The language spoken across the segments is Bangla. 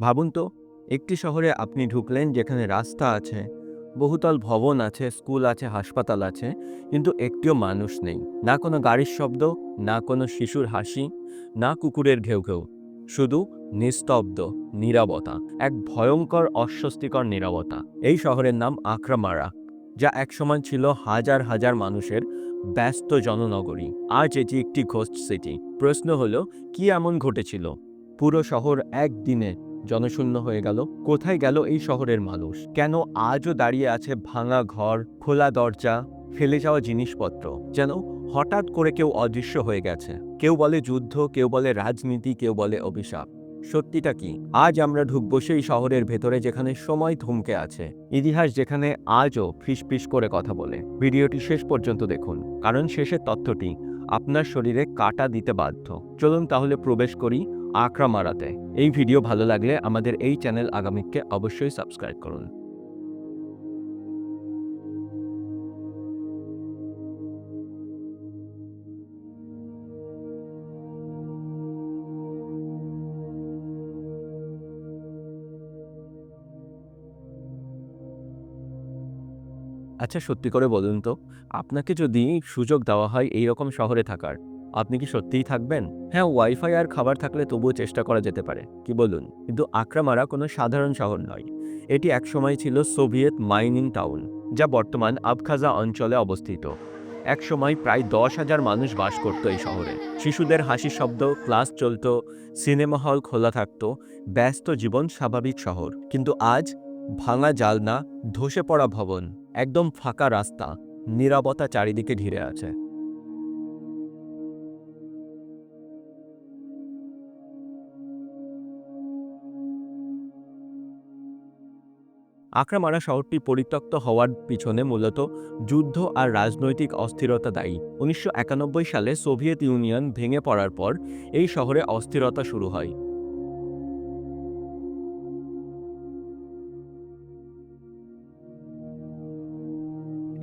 ভাবুন তো, একটি শহরে আপনি ঢুকলেন যেখানে রাস্তা আছে, বহুতল ভবন আছে, স্কুল আছে, হাসপাতাল আছে, কিন্তু একটিও মানুষ নেই। না কোনো গাড়ির শব্দ, না কোনো শিশুর হাসি, না কুকুরের ঘেউ ঘেউ। শুধু নিস্তব্ধ নীরবতা, এক ভয়ঙ্কর অস্বস্তিকর নীরবতা। এই শহরের নাম আক্রামারা, যা একসময় ছিল হাজার হাজার মানুষের ব্যস্ত জননগরী। আজ এটি একটি ঘোস্ট সিটি। প্রশ্ন হলো, কি এমন ঘটেছিল পুরো শহর একদিনে জনশূন্য হয়ে গেল? কোথায় গেল এই শহরের মানুষ? কেন আজও দাঁড়িয়ে আছে ভাঙা ঘর, খোলা দরজা, ফেলে যাওয়া জিনিসপত্র, যেন হঠাৎ করে কেউ অদৃশ্য হয়ে গেছে? কেউ বলে যুদ্ধ, কেউ বলে রাজনীতি, কেউ বলে অভিশাপ। সত্যিটা কি? আজ আমরা ঢুকবো সেই শহরের ভেতরে যেখানে সময় থমকে আছে, ইতিহাস যেখানে আজও ফিসফিস করে কথা বলে। ভিডিওটি শেষ পর্যন্ত দেখুন, কারণ শেষের তথ্যটি আপনার শরীরে কাঁটা দিতে বাধ্য। চলুন তাহলে প্রবেশ করি আক্রামারাতে। এই ভিডিও ভালো লাগলে আমাদের এই চ্যানেল আগামীকে অবশ্যই সাবস্ক্রাইব করুন। আচ্ছা, সত্যি করে বলুন তো, আপনাকে যদি সুযোগ দেওয়া হয় এইরকম শহরে থাকার, আপনি কি সত্যিই থাকবেন? হ্যাঁ, ওয়াইফাই আর খাবার থাকলে তবুও চেষ্টা করা যেতে পারে, কি বলুন? কিন্তু আক্রামারা কোনো সাধারণ শহর নয়। এটি একসময় ছিল সোভিয়েত মাইনিং টাউন, যা বর্তমান আবখাজা অঞ্চলে অবস্থিত। একসময় প্রায় 10,000 মানুষ বাস করত এই শহরে। শিশুদের হাসির শব্দ, ক্লাস চলত, সিনেমা হল খোলা থাকত, ব্যস্ত জীবন, স্বাভাবিক শহর। কিন্তু আজ ভাঙা জালনা, ধসে পড়া ভবন, একদম ফাঁকা রাস্তা, নীরবতা চারিদিকে ঘিরে আছে। আক্রামারা শহরটি পরিত্যক্ত হওয়ার পিছনে মূলত যুদ্ধ আর রাজনৈতিক অস্থিরতা দায়ী। 1991 সালে সোভিয়েত ইউনিয়ন ভেঙে পড়ার পর এই শহরে অস্থিরতা শুরু হয়।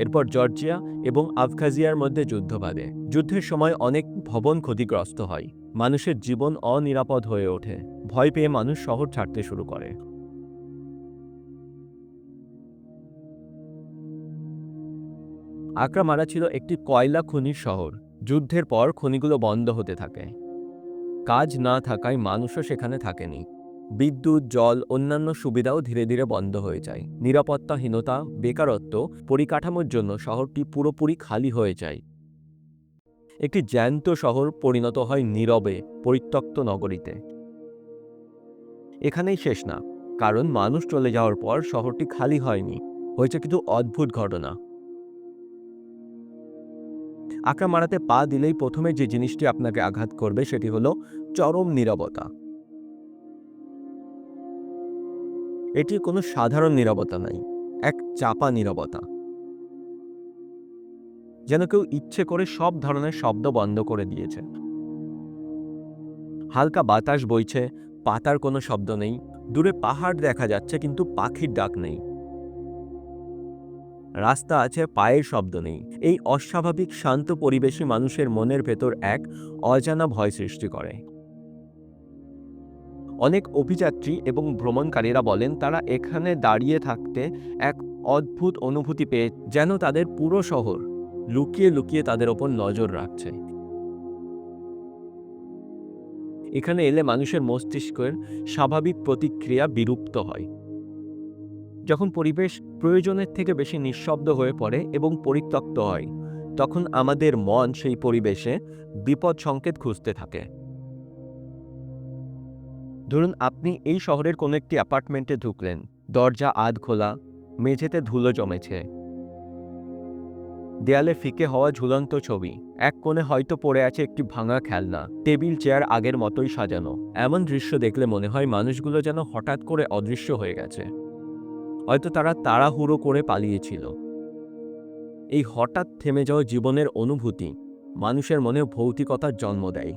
এরপর জর্জিয়া এবং আবখাজিয়ার মধ্যে যুদ্ধ বাধে। যুদ্ধের সময় অনেক ভবন ক্ষতিগ্রস্ত হয়, মানুষের জীবন অনিরাপদ হয়ে ওঠে। ভয় পেয়ে মানুষ শহর ছাড়তে শুরু করে। আক্রামারা ছিল একটি কয়লা খনির শহর। যুদ্ধের পর খনিগুলো বন্ধ হতে থাকে। কাজ না থাকায় মানুষও সেখানে থাকেনি। বিদ্যুৎ, জল, অন্যান্য সুবিধাও ধীরে ধীরে বন্ধ হয়ে যায়। নিরাপত্তাহীনতা, বেকারত্ব, পরিকাঠামোর জন্য শহরটি পুরোপুরি খালি হয়ে যায়। একটি জ্যান্ত শহর পরিণত হয় নীরবে পরিত্যক্ত নগরীতে। এখানেই শেষ না, কারণ মানুষ চলে যাওয়ার পর শহরটি খালি হয়নি, হয়েছে কিছু অদ্ভুত ঘটনা। আঁকড়া মারাতে পা দিলেই প্রথমে যে জিনিসটি আপনাকে আঘাত করবে সেটি হলো চরম নীরবতা। এটি কোনো সাধারণ নীরবতা নয়, এক চাপা নীরবতা। যেন কেউ ইচ্ছে করে সব ধরনের শব্দ বন্ধ করে দিয়েছে। হালকা বাতাস বইছে, পাতার কোনো শব্দ নেই। দূরে পাহাড় দেখা যাচ্ছে কিন্তু পাখির ডাক নেই। রাস্তা আছে, পায়ের শব্দ নেই। এই অস্বাভাবিক শান্ত পরিবেশই মানুষের মনের ভেতর এক অজানা ভয় সৃষ্টি করে। অনেক অভিযাত্রী এবং ভ্রমণকারীরা বলেন তারা এখানে দাঁড়িয়ে থাকতে এক অদ্ভুত অনুভূতি পেয়ে, যেন তাদের পুরো শহর লুকিয়ে লুকিয়ে তাদের ওপর নজর রাখছে। এখানে এলে মানুষের মস্তিষ্কের স্বাভাবিক প্রতিক্রিয়া বিলুপ্ত হয়। যখন পরিবেশ প্রয়োজনের থেকে বেশি নিঃশব্দ হয়ে পড়ে এবং পরিত্যক্ত হয়, তখন আমাদের মন সেই পরিবেশে বিপদ সংকেত খুঁজতে থাকে। ধরুন আপনি এই শহরের কোনো একটি অ্যাপার্টমেন্টে ঢুকলেন, দরজা আধ খোলা, মেঝেতে ধুলো জমেছে, দেয়ালে ফিকে হওয়া ঝুলন্ত ছবি, এক কোণে হয়তো পড়ে আছে একটি ভাঙা খেলনা, টেবিল চেয়ার আগের মতোই সাজানো। এমন দৃশ্য দেখলে মনে হয় মানুষগুলো যেন হঠাৎ করে অদৃশ্য হয়ে গেছে। হয়তো তারা তাড়াহুড়ো করে পালিয়েছিল। এই হঠাৎ থেমে যাওয়া জীবনের অনুভূতি মানুষের মনে ভৌতিকতার জন্ম দেয়।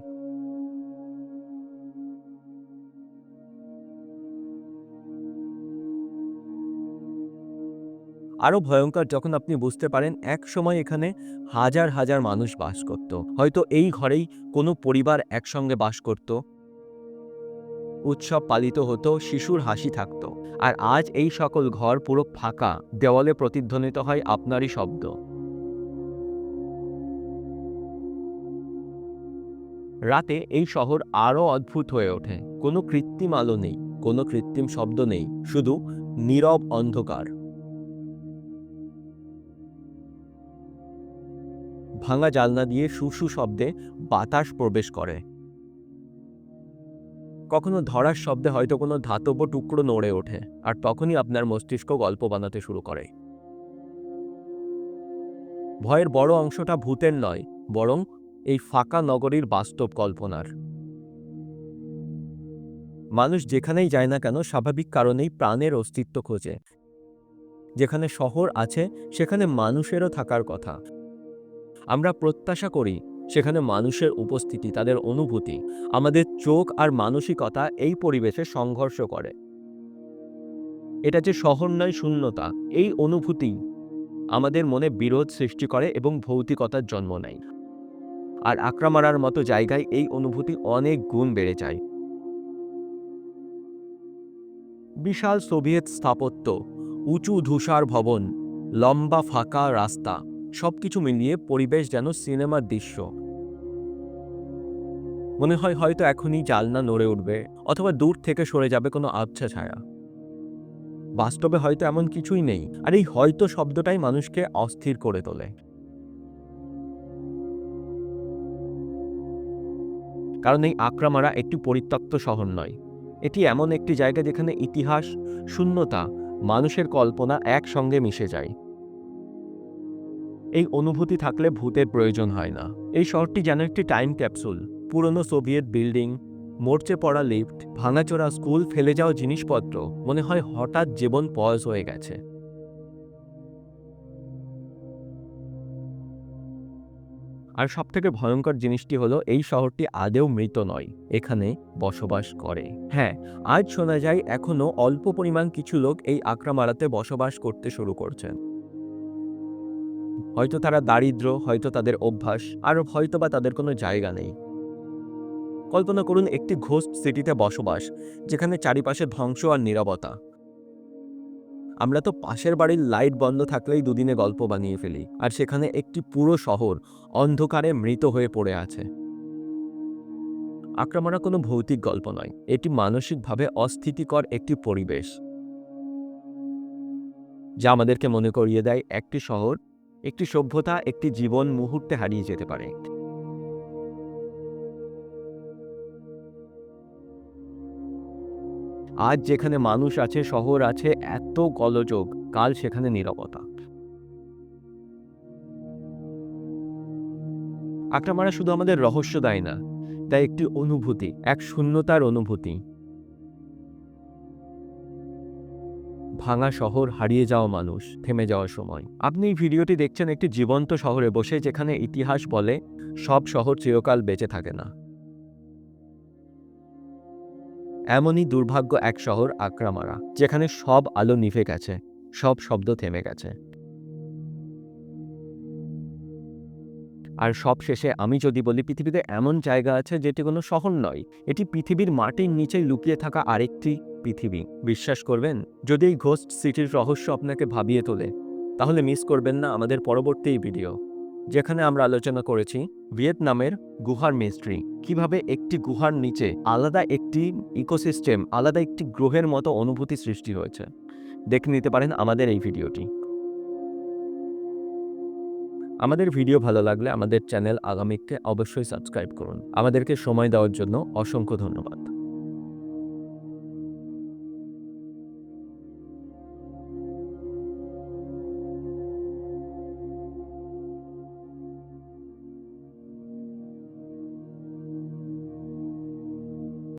আরও ভয়ঙ্কর যখন আপনি বুঝতে পারেন এক সময় এখানে হাজার হাজার মানুষ বাস করত। হয়তো এই ঘরেই কোনো পরিবার একসঙ্গে বাস করত। উৎসব পালিত হতো, শিশুর হাসি থাকতো। আর আজ এই সকল ঘর পুরো ফাঁকা, দেওয়ালে প্রতিধ্বনিত হয় আপনারই শব্দ। রাতে এই শহর আরও অদ্ভুত হয়ে ওঠে। কোনো কৃত্রিম আলো নেই, কোনো কৃত্রিম শব্দ নেই, শুধু নীরব অন্ধকার। ভাঙা জানলা দিয়ে শু শব্দে বাতাস প্রবেশ করে। কখনো ধরার শব্দে হয়তো কোনো ধাতব টুকরো নড়ে ওঠে, আর তখনই আপনার মস্তিষ্ক গল্প বানাতে শুরু করে। ভয়ের বড় অংশটা ভূতের নয়, বরং এই ফাঁকা নগরীর বাস্তব কল্পনার। মানুষ যেখানেই যায় না কেন, স্বাভাবিক কারণেই প্রাণের অস্তিত্ব খোঁজে। যেখানে শহর আছে সেখানে মানুষেরও থাকার কথা। আমরা প্রত্যাশা করি সেখানে মানুষের উপস্থিতি, তাদের অনুভূতি। আমাদের চোখ আর মানসিকতা এই পরিবেশে সংঘর্ষ করে। এটা যে শহর নয়, শূন্যতা, এই অনুভূতি আমাদের মনে বিরোধ সৃষ্টি করে এবং ভৌতিকতার জন্ম নেয়। আর আক্রামারার মতো জায়গায় এই অনুভূতি অনেক গুণ বেড়ে যায়। বিশাল সোভিয়েত স্থাপত্য, উঁচু ধূসার ভবন, লম্বা ফাঁকা রাস্তা, সবকিছু মিলিয়ে পরিবেশ যেন সিনেমার দৃশ্য। মনে হয় হয়তো এখনই জানলা নড়ে উঠবে, অথবা দূর থেকে সরে যাবে কোনো আবছা ছায়া। বাস্তবে হয়তো এমন কিছুই নেই, আর এই হয়তো শব্দটাই মানুষকে অস্থির করে তোলে। কারণ এই আক্রামারা একটি পরিত্যক্ত শহর নয়, এটি এমন একটি জায়গা যেখানে ইতিহাস, শূন্যতা, মানুষের কল্পনা একসঙ্গে মিশে যায়। এই অনুভূতি থাকলে ভূতের প্রয়োজন হয় না। এই শহরটি যেন একটি টাইম ক্যাপসুল। পুরনো সোভিয়েত বিল্ডিং, মরচে পড়া লিফট, ভাঙাচোরা স্কুল, ফেলে যাওয়া জিনিসপত্র, মনে হয় হঠাৎ জীবন পজ হয়ে গেছে। আর সবথেকে ভয়ঙ্কর জিনিসটি হলো এই শহরটি আদেও মৃত নয়, এখানে বসবাস করে। হ্যাঁ, আজ শোনা যায় এখনো অল্প পরিমাণ কিছু লোক এই আক্রামারাতে বসবাস করতে শুরু করছেন। হয়তো তারা দারিদ্র, হয়তো তাদের অভ্যাস, আর হয়তোবা তাদের কোনো জায়গা নেই। কল্পনা করুন একটি ঘোস্ট সিটিতে বসবাস, যেখানে চারিপাশে ধ্বংস আর নীরবতা। আমরা তো পাশের বাড়ির লাইট বন্ধ থাকলেই দুদিনে গল্প বানিয়ে ফেলি, আর সেখানে একটি পুরো শহর অন্ধকারে মৃত হয়ে পড়ে আছে। আক্রামণা কোনো ভৌতিক গল্প নয়, এটি মানসিকভাবে অস্থিতিকর একটি পরিবেশ, যা আমাদেরকে মনে করিয়ে দেয় একটি শহর, একটি সভ্যতা, একটি জীবন মুহূর্তে হারিয়ে যেতে পারে। আজ যেখানে মানুষ আছে, শহর আছে, এত গোলযোগ, কাল সেখানে নীরবতা। আক্রামণা শুধু আমাদের রহস্য দেয় না, তাই একটি অনুভূতি, এক শূন্যতার অনুভূতি। ভাঙা শহর, হারিয়ে যাওয়া মানুষ, থেমে যাওয়ার সময়। আপনি এই ভিডিওটি দেখছেন একটি জীবন্ত শহরে বসে, যেখানে ইতিহাস বলে সব শহর চিরকাল বেঁচে থাকে না। এমনই দুর্ভাগ্য এক শহর আক্রামারা, যেখানে সব আলো নিভে গেছে, সব শব্দ থেমে গেছে। আর সব শেষে আমি যদি বলি, পৃথিবীতে এমন জায়গা আছে যেটি কোনো শহর নয়, এটি পৃথিবীর মাটির নিচে লুকিয়ে থাকা আরেকটি পৃথিবী। বিশ্বাস করবেন? যদি এই ঘোস্ট সিটির রহস্য আপনাকে ভাবিয়ে তোলে, তাহলে মিস করবেন না আমাদের পরবর্তী এই ভিডিও, যেখানে আমরা আলোচনা করেছি ভিয়েতনামের গুহার মিস্ট্রি। কিভাবে একটি গুহার নিচে আলাদা একটি ইকোসিস্টেম, আলাদা একটি গ্রহের মতো অনুভূতি সৃষ্টি হয়েছে। দেখে নিতে পারেন আমাদের এই ভিডিওটি। আমাদের ভিডিও ভালো লাগলে আমাদের চ্যানেল আগামীকে অবশ্যই সাবস্ক্রাইব করুন। আমাদেরকে সময় দেওয়ার জন্য অসংখ্য ধন্যবাদ।